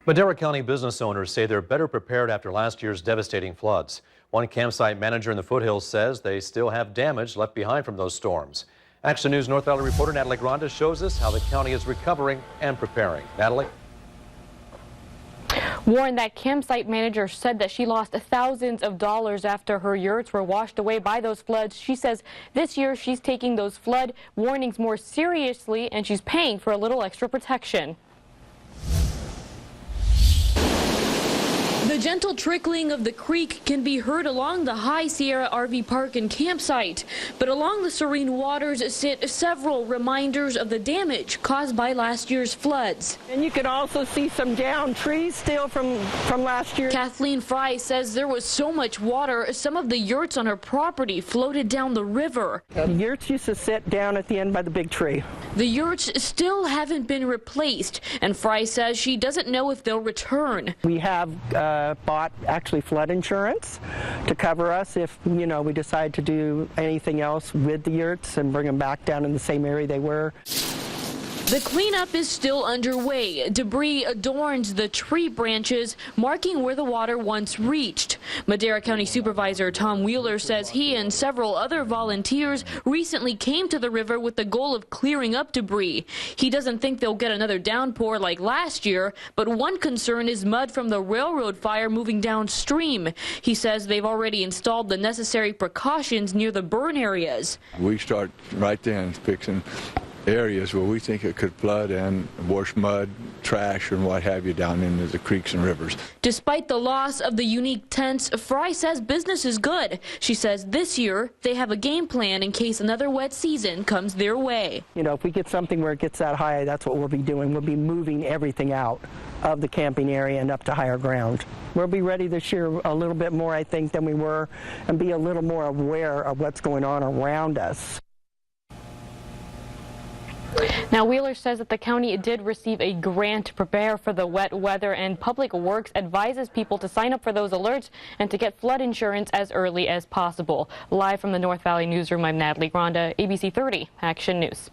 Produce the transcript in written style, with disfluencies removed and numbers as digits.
Madera County business owners say they're better prepared after last year's devastating floods. One campsite manager in the foothills says they still have damage left behind from those storms. Action News North Valley reporter Natalie Granda shows us how the county is recovering and preparing. Natalie? Warren, that campsite manager said that she lost thousands of dollars after her yurts were washed away by those floods. She says this year she's taking those flood warnings more seriously and she's paying for a little extra protection. The gentle trickling of the creek can be heard along the High Sierra RV Park and campsite, but along the serene waters sit several reminders of the damage caused by last year's floods. And you can also see some downed trees still from last year. Kathleen Fry says there was so much water, some of the yurts on her property floated down the river. The yurts used to sit down at the end by the big tree. The yurts still haven't been replaced, and Fry says she doesn't know if they'll return. We have bought actually flood insurance to cover us if, we decide to do anything else with the yurts and bring them back down in the same area they were. The cleanup is still underway. Debris adorns the tree branches, marking where the water once reached. Madera County Supervisor Tom Wheeler says he and several other volunteers recently came to the river with the goal of clearing up debris. He doesn't think they'll get another downpour like last year, but one concern is mud from the railroad fire moving downstream. He says they've already installed the necessary precautions near the burn areas. We start right then fixing areas where we think it could flood and wash mud, trash, and what have you down into the creeks and rivers. Despite the loss of the unique tents, Fry says business is good. She says this year they have a game plan in case another wet season comes their way. If we get something where it gets that high, that's what we'll be doing. We'll be moving everything out of the camping area and up to higher ground. We'll be ready this year a little bit more, I think, than we were, and be a little more aware of what's going on around us. Now, Wheeler says that the county did receive a grant to prepare for the wet weather, and Public Works advises people to sign up for those alerts and to get flood insurance as early as possible. Live from the North Valley Newsroom, I'm Natalie Granda, ABC 30 Action News.